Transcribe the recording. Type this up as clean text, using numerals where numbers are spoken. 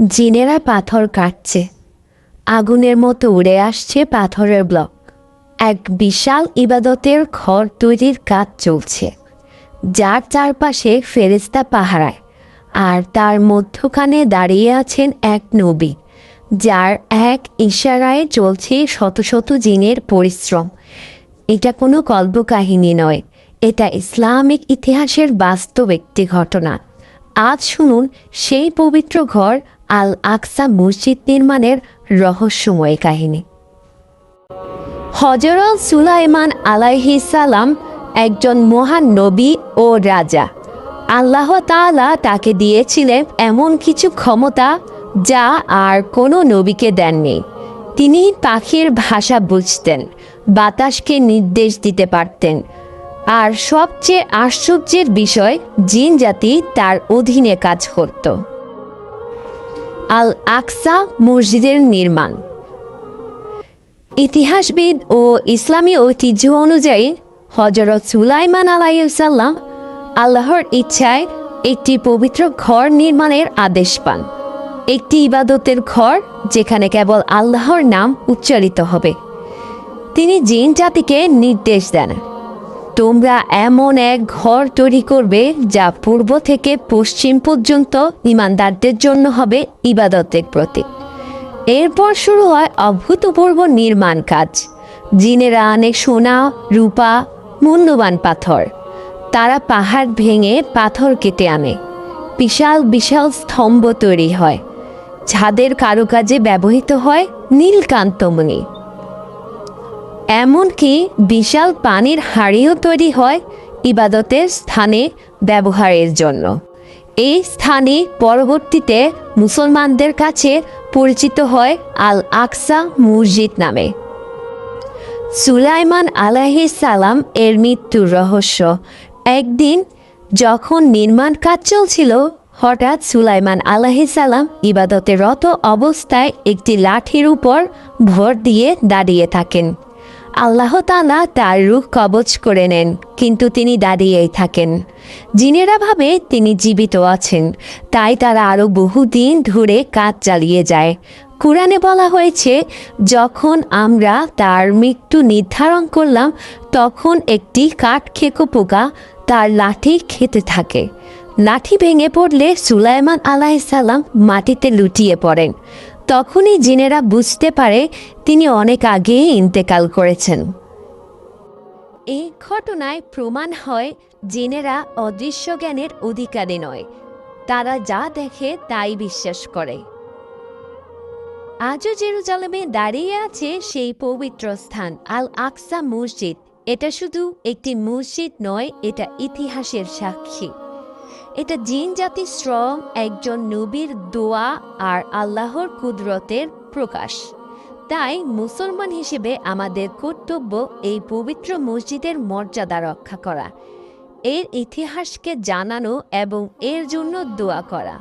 জিনেরা পাথর কাটছে, আগুনের মতো উড়ে আসছে পাথরের ব্লক। এক বিশাল ইবাদতের ঘর তৈরির কাজ চলছে, যার চারপাশে ফেরেশতা পাহারায়, আর তার মধ্যখানে দাঁড়িয়ে আছেন এক নবী, যার এক ইশারায় চলছে শত শত জিনের পরিশ্রম। এটা কোনো কল্পকাহিনী নয়, এটা ইসলামিক ইতিহাসের বাস্তব একটি ঘটনা। আজ শুনুন সেই পবিত্র ঘর আল আকসা মসজিদ নির্মাণের রহস্যময় কাহিনী। হযরত সুলাইমান আলাইহিস সালাম একজন মহান নবী ও রাজা। আল্লাহ তাআলা তাকে দিয়েছিলেন এমন কিছু ক্ষমতা যা আর কোনো নবীকে দেননি। তিনি পাখির ভাষা বুঝতেন, বাতাসকে নির্দেশ দিতে পারতেন, আর সবচেয়ে আশ্চর্যের বিষয়, জিন জাতি তার অধীনে কাজ করত। আল আকসা মসজিদের নির্মাণ। ইতিহাসবিদ ও ইসলামী ঐতিহ্য অনুযায়ী হযরত সুলাইমান আলাইহিস সালাম আল্লাহর ইচ্ছায় একটি পবিত্র ঘর নির্মাণের আদেশ পান। একটি ইবাদতের ঘর যেখানে কেবল আল্লাহর নাম উচ্চারিত হবে। তিনি জিন জাতিকে নির্দেশ দেন, তোমরা এমন এক ঘর তৈরি করবে যা পূর্ব থেকে পশ্চিম পর্যন্ত ঈমানদারদের জন্য হবে ইবাদতের প্রতীক। এরপর শুরু হয় অভূতপূর্ব নির্মাণ কাজ। জিনেরা আনে সোনা, রূপা, মূল্যবান পাথর। তারা পাহাড় ভেঙে পাথর কেটে আনে। বিশাল বিশাল স্তম্ভ তৈরি হয়। ছাদের কারুকাজে ব্যবহৃত হয় নীলকান্তমণি। এমনকি বিশাল পানির হাঁড়িও তৈরি হয় ইবাদতের স্থানে ব্যবহারের জন্য। এই স্থানে পরবর্তীতে মুসলমানদের কাছে পরিচিত হয় আল আকসা মসজিদ নামে। সুলাইমান আলাইহিস সালাম এর মৃত্যুর রহস্য। একদিন যখন নির্মাণ কাজ চলছিল, হঠাৎ সুলাইমান আলাইহিস সালাম ইবাদতে রত অবস্থায় একটি লাঠির উপর ভর দিয়ে দাঁড়িয়ে থাকেন। আল্লাহ তাআলা তার রূহ কবজ করে নেন, কিন্তু তিনি দাঁড়িয়েই থাকেন। জিনেরা ভাবে তিনি জীবিত আছেন, তাই তারা আরও বহুদিন ধরে কাজ চালিয়ে যায়। কুরআনে বলা হয়েছে, যখন আমরা তার মৃত্যু নির্ধারণ করলাম, তখন একটি কাঠখেকো পোকা তার লাঠি খেতে থাকে। লাঠি ভেঙে পড়লে সুলাইমান আলাইহিস সালাম মাটিতে লুটিয়ে পড়েন। তখনই জিনেরা বুঝতে পারে তিনি অনেক আগেই ইন্তেকাল করেছেন। এই ঘটনায় প্রমাণ হয় জিনেরা অদৃশ্য জ্ঞানের অধিকারী নয়, তারা যা দেখে তাই বিশ্বাস করে। আজও জেরুজালেমে দাঁড়িয়ে আছে সেই পবিত্র স্থান আল আকসা মসজিদ। এটা শুধু একটি মসজিদ নয়, এটা ইতিহাসের সাক্ষী। এটা জিন জাতির শ্রম, একজন নবীর দোয়া আর আল্লাহর কুদরতের প্রকাশ। তাই মুসলমান হিসেবে আমাদের কর্তব্য এই পবিত্র মসজিদের মর্যাদা রক্ষা করা, এর ইতিহাসকে জানানো এবং এর জন্য দোয়া করা।